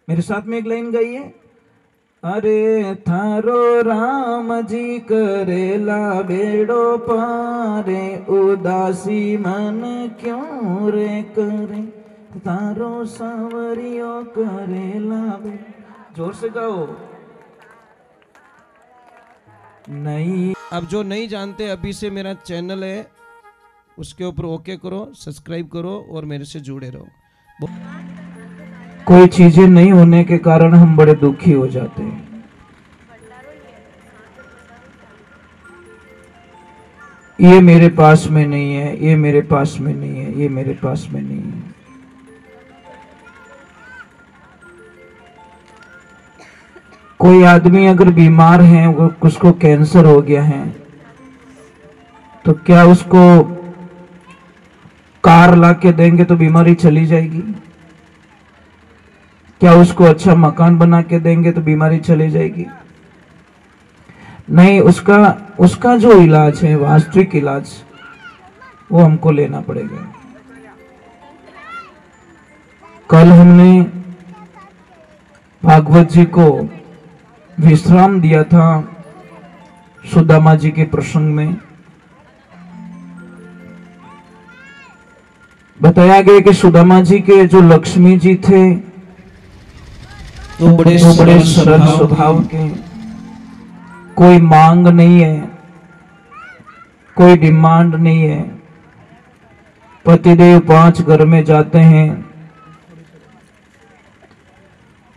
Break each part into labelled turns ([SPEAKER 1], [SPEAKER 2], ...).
[SPEAKER 1] मेरे साथ में एक लाइन गाइए। अरे थारो राम जी करेला बेड़ो पारे, उदासी मन क्यों रे करे, तारो सावरियो करेला बेड़ो। जोर से गाओ। नहीं,
[SPEAKER 2] अब जो नहीं जानते अभी से मेरा चैनल है उसके ऊपर ओके करो, सब्सक्राइब करो और मेरे से जुड़े रहो।
[SPEAKER 1] कोई चीजें नहीं होने के कारण हम बड़े दुखी हो जाते हैं। ये मेरे पास में नहीं है, ये मेरे पास में नहीं है, ये मेरे पास में नहीं है। कोई आदमी अगर बीमार है, उसको कैंसर हो गया है, तो क्या उसको कार ला के देंगे तो बीमारी चली जाएगी? क्या उसको अच्छा मकान बना के देंगे तो बीमारी चली जाएगी? नहीं, उसका जो इलाज है, वास्तविक इलाज, वो हमको लेना पड़ेगा। कल हमने भागवत जी को विश्राम दिया था सुदामा जी के प्रसंग में। बताया गया कि सुदामा जी के जो लक्ष्मी जी थे
[SPEAKER 2] तो बड़े
[SPEAKER 1] सरल स्वभाव के, कोई मांग नहीं है, कोई डिमांड नहीं है। पतिदेव 5 घर में जाते हैं,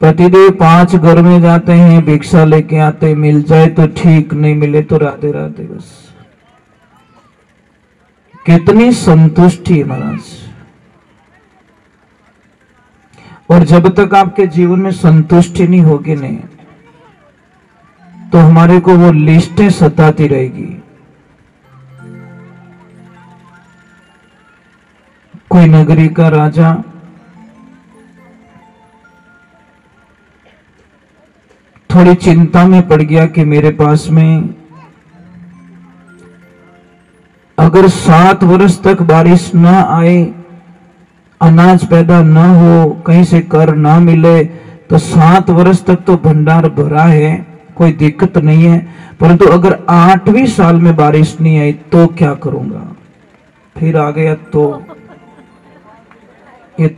[SPEAKER 1] पतिदेव 5 घर में जाते हैं, भिक्षा लेके आते, मिल जाए तो ठीक, नहीं मिले तो राधे राधे बस। कितनी संतुष्टि महाराज। और जब तक आपके जीवन में संतुष्टि नहीं होगी नहीं, तो हमारे को वो लिस्टें सताती रहेगी। कोई नगरी का राजा थोड़ी चिंता में पड़ गया कि मेरे पास में अगर 7 वर्ष तक बारिश ना आए, अनाज पैदा ना हो, कहीं से कर ना मिले, तो 7 वर्ष तक तो भंडार भरा है, कोई दिक्कत नहीं है। परंतु अगर 8वें साल में बारिश नहीं आई तो क्या करूंगा? फिर आ गया तो ये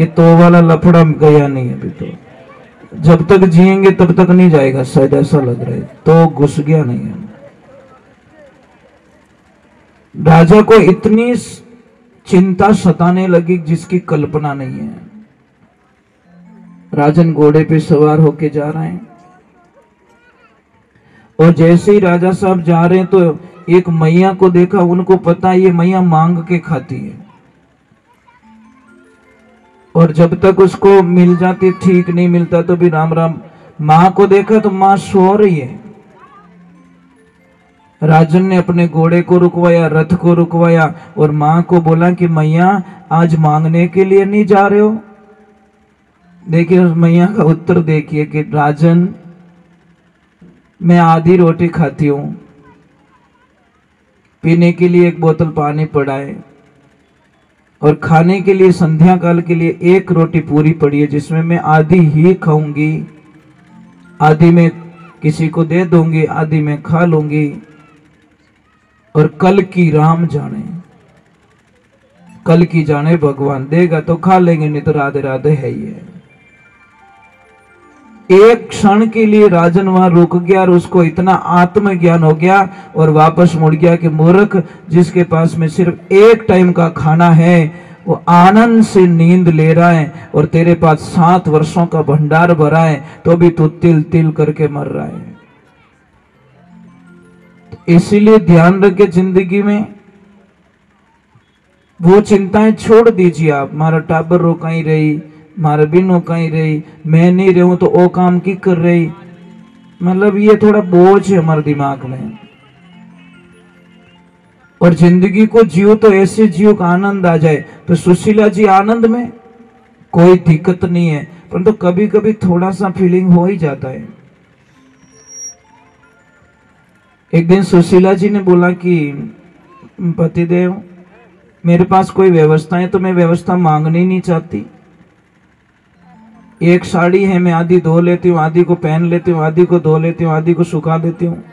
[SPEAKER 1] तो वाला लफड़ा गया नहीं अभी। तो जब तक जिएंगे तब तक नहीं जाएगा, शायद ऐसा लग रहा है। तो घुस गया नहीं है। राजा को इतनी चिंता सताने लगी जिसकी कल्पना नहीं है। राजन घोड़े पे सवार होके जा रहे हैं, और जैसे ही राजा साहब जा रहे हैं तो एक मैया को देखा। उनको पता ये मैया मांग के खाती है, और जब तक उसको मिल जाती ठीक, नहीं मिलता तो भी राम राम। मां को देखा तो मां सो रही है। राजन ने अपने घोड़े को रुकवाया, रथ को रुकवाया, और मां को बोला कि मैया आज मांगने के लिए नहीं जा रहे हो? देखिए उस मैया का उत्तर देखिए कि राजन, मैं आधी रोटी खाती हूं, पीने के लिए 1 बोतल पानी पड़ा है, और खाने के लिए संध्या काल के लिए 1 रोटी पूरी पड़ी है, जिसमें मैं आधी ही खाऊंगी, आधी मैं किसी को दे दूंगी, आधी मैं खा लूंगी। और कल की राम जाने, कल की जाने भगवान, देगा तो खा लेंगे, नहीं तो राधे राधे है ही है। एक क्षण के लिए राजन वहां रुक गया, और उसको इतना आत्मज्ञान हो गया और वापस मुड़ गया कि मूर्ख, जिसके पास में सिर्फ 1 टाइम का खाना है, वो आनंद से नींद ले रहा है, और तेरे पास 7 वर्षों का भंडार भरा है, तो भी तू तिल तिल करके मर रहा है। इसीलिए ध्यान रखे, जिंदगी में वो चिंताएं छोड़ दीजिए आप। मारा टाबर रो कहीं रही, मारा बिनो कहीं रही, मैं नहीं रहूं तो ओ काम की कर रही, मतलब ये थोड़ा बोझ है हमारे दिमाग में। और जिंदगी को जियो तो ऐसे जियो का आनंद आ जाए। तो सुशीला जी आनंद में कोई दिक्कत नहीं है, परंतु तो कभी कभी थोड़ा सा फीलिंग हो ही जाता है। एक दिन सुशीला जी ने बोला कि पतिदेव, मेरे पास कोई व्यवस्था है तो मैं व्यवस्था मांगनी नहीं चाहती। एक साड़ी है, मैं आधी धो लेती हूँ, आधी को पहन लेती हूँ, आधी को धो लेती हूँ, आधी को सुखा देती हूँ।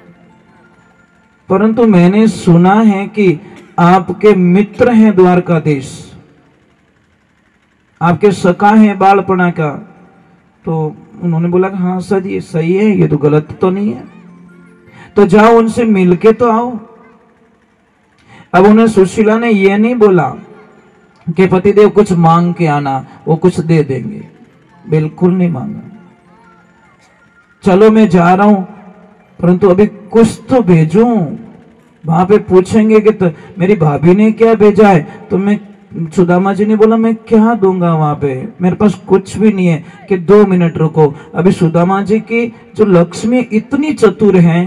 [SPEAKER 1] परंतु मैंने सुना है कि आपके मित्र हैं द्वारकाधीश, आपके सखा है बालपना का। तो उन्होंने बोला कि हाँ सर ये सही है, ये तो गलत तो नहीं है, तो जाओ उनसे मिलके तो आओ। अब उन्हें सुशीला ने ये नहीं बोला कि पतिदेव कुछ मांग के आना, वो कुछ दे देंगे, बिल्कुल नहीं मांगा। चलो मैं जा रहा हूं, परंतु अभी कुछ तो भेजूं। वहां पे पूछेंगे कि तो मेरी भाभी ने क्या भेजा है, तो मैं, सुदामा जी ने बोला मैं क्या दूंगा, वहां पे मेरे पास कुछ भी नहीं है। कि 2 मिनट रुको। अभी सुदामा जी की जो लक्ष्मी इतनी चतुर है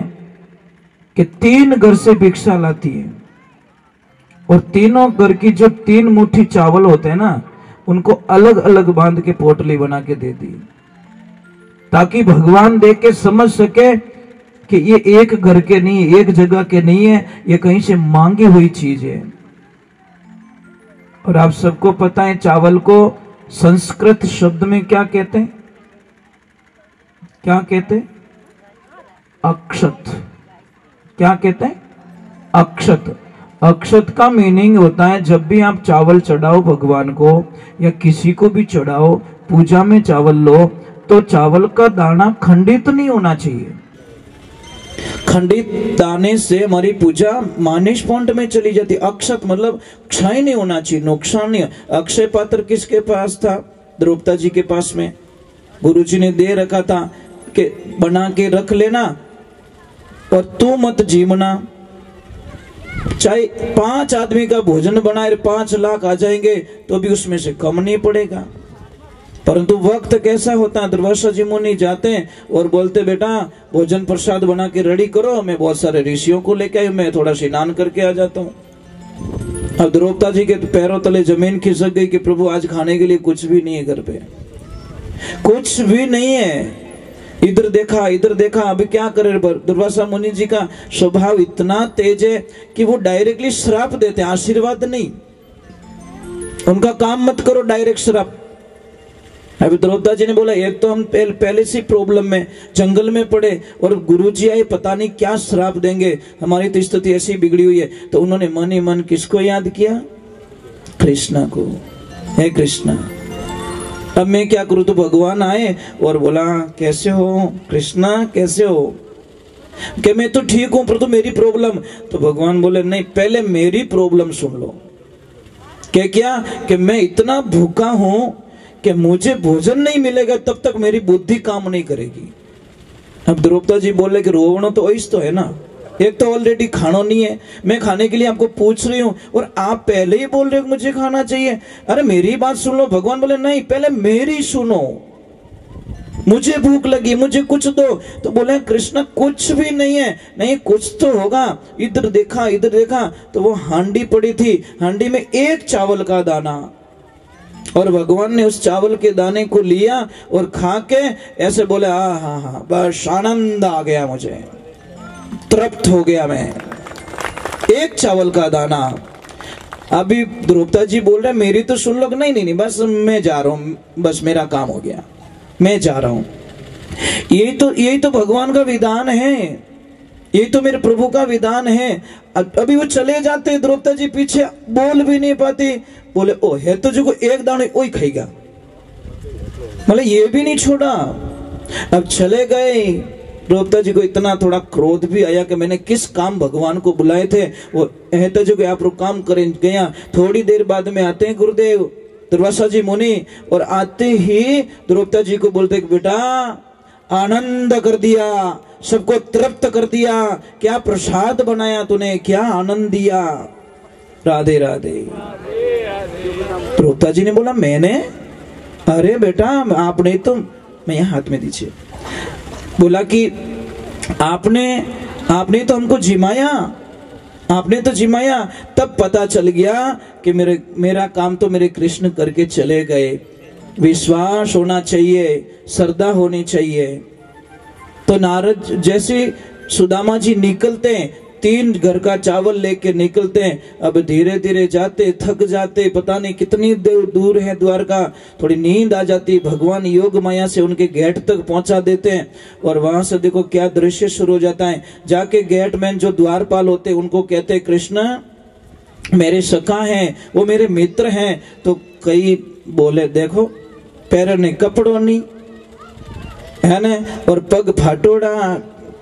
[SPEAKER 1] कि 3 घर से भिक्षा लाती है, और तीनों घर की जो 3 मुट्ठी चावल होते हैं ना, उनको अलग अलग बांध के पोटली बना के दे दी, ताकि भगवान देख के समझ सके कि ये एक घर के नहीं, एक जगह के नहीं है, ये कहीं से मांगी हुई चीज है। और आप सबको पता है चावल को संस्कृत शब्द में क्या कहते हैं? क्या कहते हैं? अक्षत। क्या कहते हैं? अक्षत। अक्षत का मीनिंग होता है जब भी आप चावल चढ़ाओ भगवान को या किसी को भी चढ़ाओ, पूजा में चावल लो, तो चावल का दाना खंडित नहीं होना चाहिए। खंडित दाने से हमारी पूजा मानिश पॉइंट में चली जाती। अक्षत मतलब क्षय नहीं होना चाहिए, नुकसान नहीं। अक्षय पात्र किसके पास था? द्रौपदी जी के पास में। गुरुजी ने दे रखा था कि बना के रख लेना और तू मत जीवना। चाहे 5 आदमी का भोजन बनाए 5 लाख आ जाएंगे तो भी उसमें से कम नहीं पड़ेगा। परंतु वक्त कैसा होता है, दुर्वासा जी मुनि जाते हैं और बोलते बेटा भोजन प्रसाद बना के रेडी करो, मैं बहुत सारे ऋषियों को लेके आई, मैं थोड़ा स्नान करके आ जाता हूँ। अब द्रौपदी जी के पैरों तले जमीन खिसक गई कि प्रभु आज खाने के लिए कुछ भी नहीं है, घर पे कुछ भी नहीं है। इधर देखा, अभी क्या करे। दुर्वासा मुनि जी का स्वभाव इतना तेज है कि वो डायरेक्टली श्राप देते हैं, आशीर्वाद नहीं। उनका काम मत करो, डायरेक्ट श्राप। अभी द्रौपदी जी ने बोला एक तो हम पहले से प्रॉब्लम में जंगल में पड़े और गुरुजी आए, पता नहीं क्या श्राप देंगे, हमारी तो स्थिति ऐसी बिगड़ी हुई है। तो उन्होंने मन ही मन किसको याद किया? कृष्णा को। हे कृष्णा, अब मैं क्या करूं? तो भगवान आए और बोला कैसे हो कृष्णा, कैसे हो? कि मैं तो ठीक हूं, पर तो मेरी प्रॉब्लम। तो भगवान बोले नहीं, पहले मेरी प्रॉब्लम सुन लो। क्या? कि मैं इतना भूखा हूं कि मुझे भोजन नहीं मिलेगा तब तक मेरी बुद्धि काम नहीं करेगी। अब द्रौपदी जी बोले कि रोवणो तो ऐसा तो है ना, एक तो ऑलरेडी खाना नहीं है, मैं खाने के लिए आपको पूछ रही हूं और आप पहले ही बोल रहे हो मुझे खाना चाहिए। अरे मेरी बात सुन लो। भगवान बोले नहीं, पहले मेरी सुनो, मुझे भूख लगी, मुझे कुछ दो। तो बोले कृष्ण कुछ भी नहीं है। नहीं कुछ तो होगा। इधर देखा तो वो हांडी पड़ी थी, हांडी में 1 चावल का दाना, और भगवान ने उस चावल के दाने को लिया और खा के ऐसे बोले हाँ, बस आनंद आ गया, मुझे तृप्त हो गया मैं। 1 चावल का दाना। अभी द्रौपदी जी बोल रहे मेरी तो सुन लो। नहीं, बस मैं जा रहा हूं, बस मेरा काम हो गया, मैं जा रहा हूं। यही तो भगवान का विधान है, यही तो मेरे प्रभु का विधान है। अभी वो चले जाते, द्रौपदी जी पीछे बोल भी नहीं पाती। बोले ओ है तो जो 1 दाने वही खाएगा, मतलब ये भी नहीं छोड़ा। अब चले गए। द्रौपदी जी को इतना थोड़ा क्रोध भी आया कि मैंने किस काम भगवान को बुलाए थे। वो है तो जो आप लोग काम करें गया। थोड़ी देर बाद में आते हैं गुरुदेव दुर्वासा जी मुनि, और आते ही द्रौपदी जी को बोलते बेटा आनंद कर दिया, सबको तृप्त कर दिया, क्या प्रसाद बनाया तूने, क्या आनंद दिया। राधे राधे। द्रौपदी जी ने बोला मैंने? अरे बेटा आपने तो, मैं यहाँ हाथ में दीजिए। बोला कि आपने तो हमको जिमाया, आपने तो जिमाया। तब पता चल गया कि मेरा काम तो मेरे कृष्ण करके चले गए। विश्वास होना चाहिए, श्रद्धा होनी चाहिए। तो नारद जैसे सुदामा जी निकलते हैं 3 घर का चावल लेके निकलते हैं। अब धीरे धीरे जाते, थक जाते, पता नहीं कितनी दूर है द्वारका, थोड़ी नींद आ जाती, भगवान योग माया से उनके गेट तक पहुंचा देते हैं। और वहां से देखो क्या दृश्य शुरू हो जाता है। जाके गेटमैन जो द्वारपाल होते हैं उनको कहते हैं, कृष्ण मेरे सखा हैं, वो मेरे मित्र हैं। तो कई बोले देखो पैर ने कपड़ों नहीं है ना, और पग फाटोड़ा,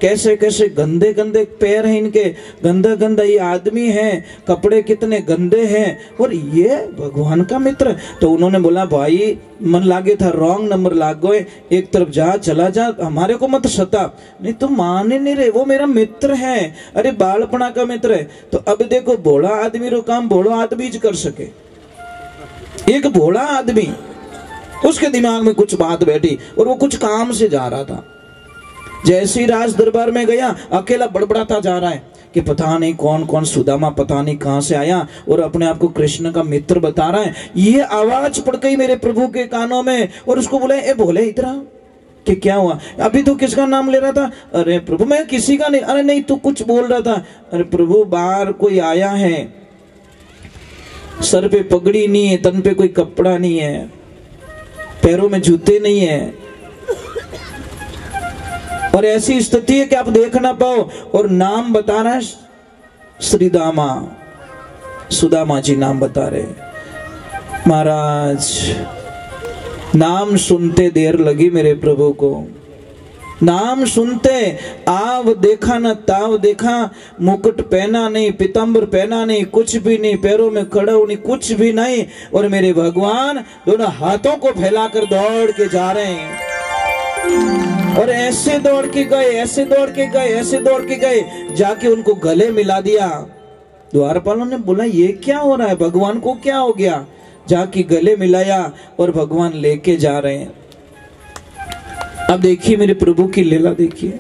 [SPEAKER 1] कैसे कैसे गंदे गंदे पैर हैं इनके, गंदा गंदा ये आदमी है, कपड़े कितने गंदे हैं, और ये भगवान का मित्र। तो उन्होंने बोला भाई मन लागे था, रॉन्ग नंबर लाग गए, एक तरफ जा, चला जा, हमारे को मत सता। नहीं तुम मान ही नहीं रहे, वो मेरा मित्र है, अरे बालपना का मित्र है। तो अब देखो भोला आदमी रो काम भोला आदमी कर सके। एक भोला आदमी, उसके दिमाग में कुछ बात बैठी और वो कुछ काम से जा रहा था। जैसे ही राज दरबार में गया, अकेला बड़बड़ाता जा रहा है कि पता नहीं कौन कौन सुदामा पता नहीं कहां से आया और अपने आप को कृष्ण का मित्र बता रहा है। ये आवाज पड़ गई मेरे प्रभु के कानों में और उसको बोले, ए बोले इधर आ, कि क्या हुआ, अभी तो किसका नाम ले रहा था? अरे प्रभु मैं किसी का नहीं। अरे नहीं तू कुछ बोल रहा था। अरे प्रभु बाहर कोई आया है, सर पे पगड़ी नहीं है, तन पे कोई कपड़ा नहीं है, पैरों में जूते नहीं है, और ऐसी स्थिति है कि आप देख ना पाओ, और नाम बता रहा है श्रीदामा, सुदामा जी नाम बता रहे। महाराज नाम सुनते देर लगी मेरे प्रभु को, नाम सुनते आव देखा न ताव देखा, मुकुट पहना नहीं, पीताम्बर पहना नहीं, कुछ भी नहीं, पैरों में खड़ाऊ नहीं, कुछ भी नहीं, और मेरे भगवान दोनों हाथों को फैलाकर दौड़ के जा रहे हैं। और ऐसे दौड़ के गए, ऐसे दौड़ के गए, ऐसे दौड़ के गए, जाके उनको गले मिला दिया। द्वारपालों ने बोला ये क्या हो रहा है, भगवान को क्या हो गया? जाके गले मिलाया और भगवान लेके जा रहे हैं। अब देखिए मेरे प्रभु की लीला देखिए।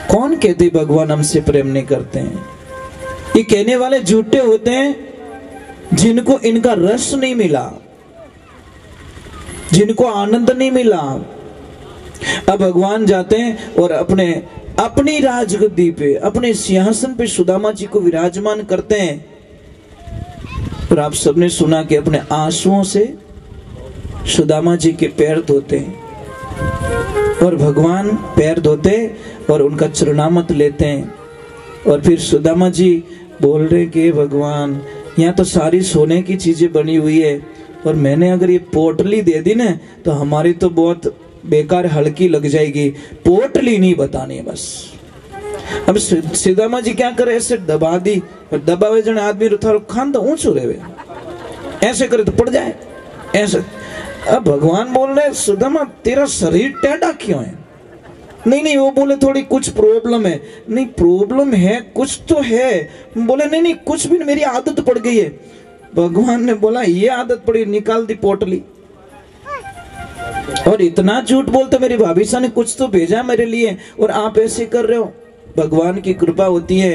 [SPEAKER 1] कौन कहते भगवान हमसे प्रेम नहीं करते हैं? ये कहने वाले झूठे होते हैं जिनको इनका रस नहीं मिला, जिनको आनंद नहीं मिला। अब भगवान जाते हैं और अपनी राजगद्दी पे, अपने सिंहासन पे सुदामा जी को विराजमान करते हैं। और आप सबने सुना कि अपने आंसुओं से सुदामा जी के पैर धोते हैं और भगवान पैर धोते और उनका चरणामत लेते हैं। और फिर सुदामा जी बोल रहे कि भगवान यहाँ तो सारी सोने की चीजें बनी हुई है, और मैंने अगर ये पोटली दे दी ना तो हमारी तो बहुत बेकार हल्की लग जाएगी, पोटली नहीं बतानी है बस। अब सुदामा जी क्या करे, ऐसे दबा दी, और दबावे जने आदमी थारो खान तो ऊंचो रहे, ऐसे करे तो पड़ जाए ऐसे। अब भगवान बोल रहे सुदामा तेरा शरीर टेढ़ा क्यों है? नहीं वो बोले थोड़ी कुछ प्रॉब्लम है। नहीं प्रॉब्लम है कुछ तो है। बोले नहीं कुछ भी नहीं, मेरी आदत पड़ गई है। भगवान ने बोला ये आदत पड़ी, निकाल दी पोटली। और इतना झूठ बोलते, मेरी भाभी सा ने कुछ तो भेजा मेरे लिए और आप ऐसे कर रहे हो। भगवान की कृपा होती है,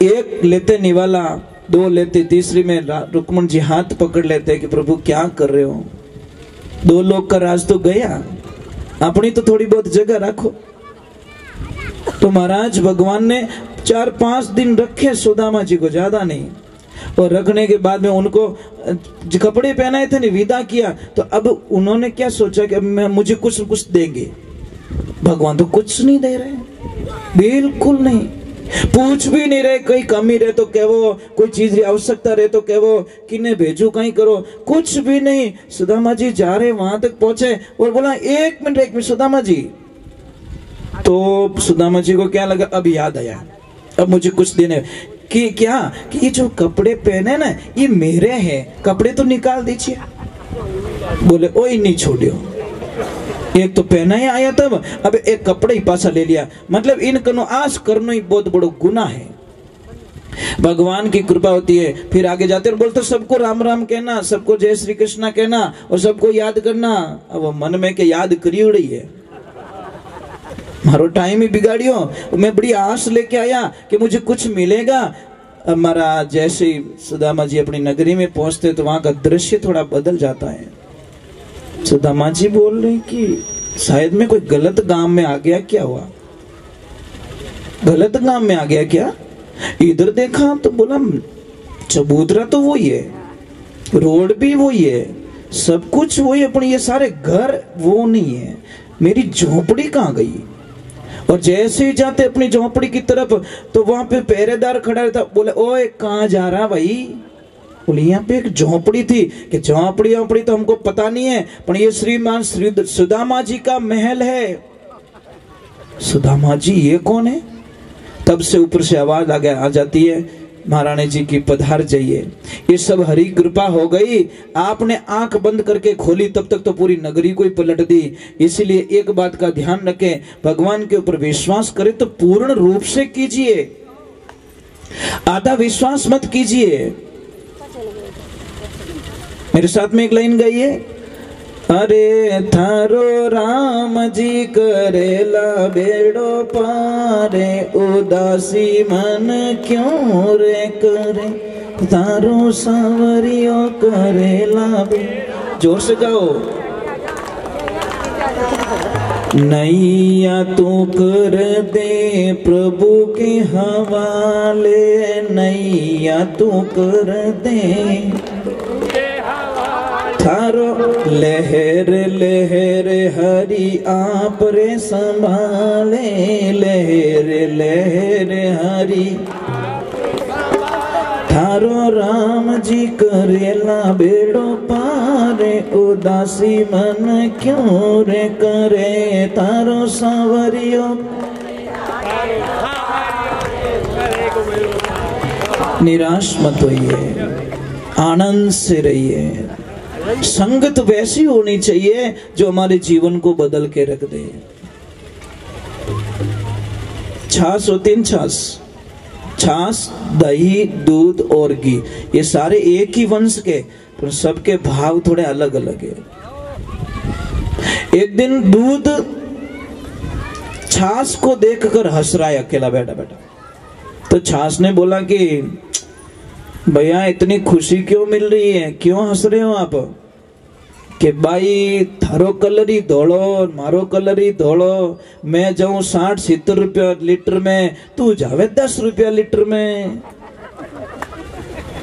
[SPEAKER 1] एक लेते निवाला, 2 लेते, तीसरी में रुक्मण जी हाथ पकड़ लेते कि प्रभु क्या कर रहे हो, 2 लोग का राज तो गया, अपनी तो थोड़ी बहुत जगह रखो। तो महाराज भगवान ने 4-5 दिन रखे सुदामा जी को, ज्यादा नहीं। और रखने के बाद में उनको जो कपड़े पहनाए थे नहीं, विदा किया। तो अब उन्होंने क्या सोचा कि मुझे कुछ न कुछ देंगे। भगवान तो कुछ नहीं दे रहे, बिल्कुल नहीं, पूछ भी नहीं रहे। कहीं कमी रहे तो कहो, कोई चीज की आवश्यकता रहे तो कहो, किन्हें भेजू कहीं करो, कुछ भी नहीं। सुदामा जी जा रहे, वहां तक पहुंचे और बोला 1 मिनट सुदामा जी। तो सुदामा जी को क्या लगा, अब याद आया, अब मुझे कुछ देने कि क्या कि ये जो कपड़े पहने ना ये मेरे हैं, कपड़े तो निकाल दीजिए। बोले ओए नहीं छोड़ियो, एक तो पहना ही आया तब, अब एक कपड़े ही पासा ले लिया, मतलब इनको आस करना ही बहुत बड़ा गुनाह है। भगवान की कृपा होती है। फिर आगे जाते और बोलते सबको राम राम कहना, सबको जय श्री कृष्णा कहना और सबको याद करना। अब वो मन में के याद करी उड़ी है, मारो टाइम ही बिगाड़ियो। मैं बड़ी आस लेके आया कि मुझे कुछ मिलेगा। हमारा जैसे ही सुदामा जी अपनी नगरी में पहुंचते तो वहां का दृश्य थोड़ा बदल जाता है। सुदामा जी बोल रहे कि शायद मैं कोई गलत गांव में आ गया, क्या हुआ? गलत काम में आ गया क्या? इधर देखा तो बोला चबूतरा तो वही है, रोड भी वही है, सब कुछ वही है, पर ये सारे घर वो नहीं है, मेरी झोपड़ी कहाँ गई? और जैसे ही जाते अपनी झोपड़ी की तरफ तो वहां पे पहरेदार खड़ा था। बोले ओए कहाँ जा रहा भाई? बोले यहाँ पे एक झोपड़ी थी। कि झोपड़ी तो हमको पता नहीं है, पर ये श्रीमान श्री सुदामा जी का महल है। सुदामा जी ये कौन है? तब से ऊपर से आवाज आ जाती है, महारानी जी की पधार जाइए। ये सब हरी कृपा हो गई। आपने आंख बंद करके खोली तब तक तो पूरी नगरी को ही पलट दी। इसलिए एक बात का ध्यान रखें, भगवान के ऊपर विश्वास करें तो पूर्ण रूप से कीजिए, आधा विश्वास मत कीजिए। मेरे साथ में एक लाइन गाइए। अरे थारो राम जी करेला बेड़ो पारे, उदासी मन क्यों रे करे, थारो सांवरियो करेला बेड़ो। जोर से गाओ। नैया तू कर दे प्रभु के हवाले, नैया तू कर दे थारो लहर लहर हरि आप रे संभाले, लहर लहर हरि थारो राम जी करेला बेड़ो पारे, उदासी मन क्यों रे करे, तारो सांवरियो। निराश मत होइए, आनंद से रहिए। संगत वैसी होनी चाहिए जो हमारे जीवन को बदल के रख दे। छाछ होती है, छाछ, दही, दूध और घी, ये सारे एक ही वंश के, पर सबके भाव थोड़े अलग अलग है। एक दिन दूध छाछ को देखकर हंस रहा है अकेला बैठा बैठा। तो छाछ ने बोला कि भैया इतनी खुशी क्यों मिल रही है, क्यों हंस रहे हो आप? कि भाई थारो कलर ही धोलो, मारो कलर ही धोलो, मैं जाऊं 60-70 रुपया लीटर में, तू जावे 10 रुपया लीटर में,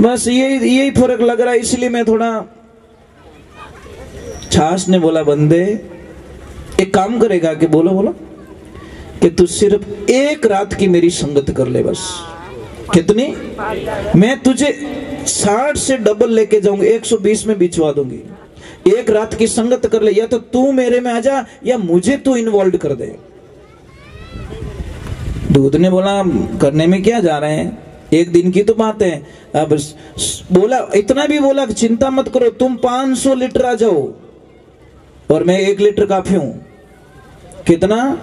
[SPEAKER 1] बस यही फर्क लग रहा है, इसलिए मैं थोड़ा। छाछ ने बोला बंदे एक काम करेगा कि बोलो बोलो कि तू सिर्फ एक रात की मेरी संगत कर ले बस। कितनी? मैं तुझे 60 से डबल लेके जाऊंगी, 120 में बिचवा दूंगी। एक रात की संगत कर ले, या तो तू मेरे में आ जा या मुझे तू इन्वॉल्व कर दे। दूध ने बोला करने में क्या जा रहे हैं, एक दिन की तो बात है। अब बोला, इतना भी बोला कि चिंता मत करो, तुम 500 लीटर आ जाओ और मैं 1 लीटर काफी हूं। कितना?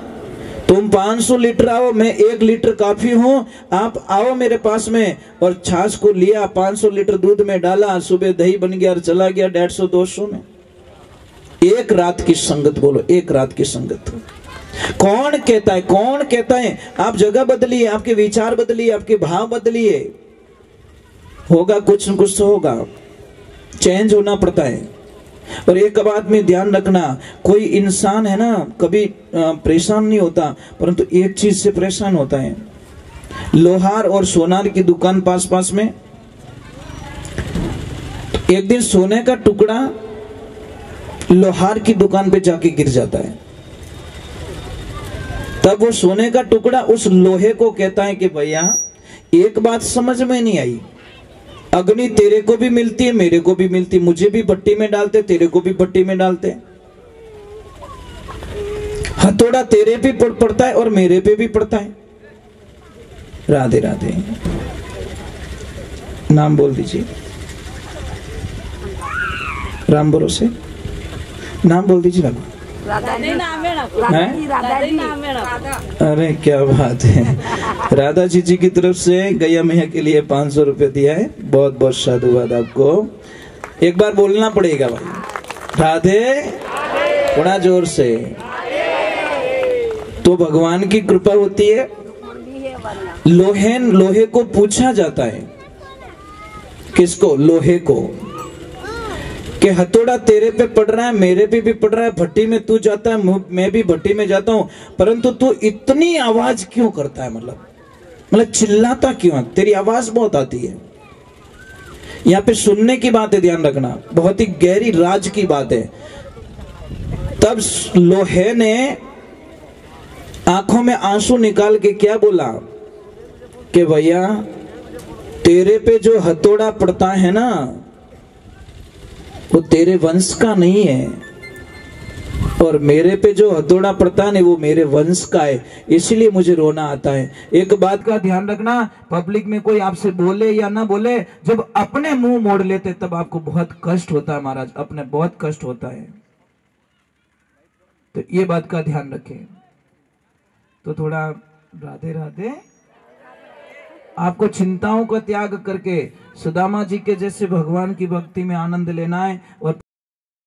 [SPEAKER 1] तुम 500 लीटर आओ, मैं 1 लीटर काफी हूं। आप आओ मेरे पास में। और छाछ को लिया, 500 लीटर दूध में डाला, सुबह दही बन गया और चला गया 150-200 में। एक रात की संगत, बोलो एक रात की संगत। कौन कहता है, कौन कहता है आप जगह बदलिए, आपके विचार बदलिए, आपके भाव बदलिए, होगा कुछ न कुछ तो होगा, चेंज होना पड़ता है। और एक बात में ध्यान रखना, कोई इंसान है ना कभी परेशान नहीं होता, परंतु एक चीज से परेशान होता है। लोहार और सोनार की दुकान पास पास में, एक दिन सोने का टुकड़ा लोहार की दुकान पे जाके गिर जाता है। तब वो सोने का टुकड़ा उस लोहे को कहता है कि भैया एक बात समझ में नहीं आई, अग्नि तेरे को भी मिलती है, मेरे को भी मिलती, मुझे भी भट्टी में डालते, तेरे को भी भट्टी में डालते, हथौड़ा तेरे पे पड़ता है और मेरे पे भी पड़ता है। राधे राधे। नाम बोल दीजिए, राम भरोसे नाम बोल दीजिए। अरे क्या बात है। राधा जी की तरफ से गैया मैया के लिए 500 रुपए दिया है, बहुत बहुत साधुवाद आपको। एक बार बोलना पड़ेगा भाई, राधे, थोड़ा जोर से। तो भगवान की कृपा होती है। लोहे को पूछा जाता है, किसको? लोहे को, कि हथौड़ा तेरे पे पड़ रहा है, मेरे पे भी पड़ रहा है, भट्टी में तू जाता है, मैं भी भट्टी में जाता हूं, परंतु तू इतनी आवाज क्यों करता है? मतलब चिल्लाता क्यों है? तेरी आवाज बहुत आती है। यहां पे सुनने की बात है, ध्यान रखना, बहुत ही गहरी राज की बात है। तब लोहे ने आंखों में आंसू निकाल के क्या बोला कि भैया तेरे पे जो हथौड़ा पड़ता है ना, वो तेरे वंश का नहीं है, और मेरे पे जो हथौड़ा पड़ता है ना, वो मेरे वंश का है, इसलिए मुझे रोना आता है। एक बात का ध्यान रखना, पब्लिक में कोई आपसे बोले या ना बोले, जब अपने मुंह मोड़ लेते तब आपको बहुत कष्ट होता है महाराज, अपने बहुत कष्ट होता है। तो ये बात का ध्यान रखें। तो थोड़ा राधे राधे। आपको चिंताओं का त्याग करके सुदामा जी के जैसे भगवान की भक्ति में आनंद लेना है और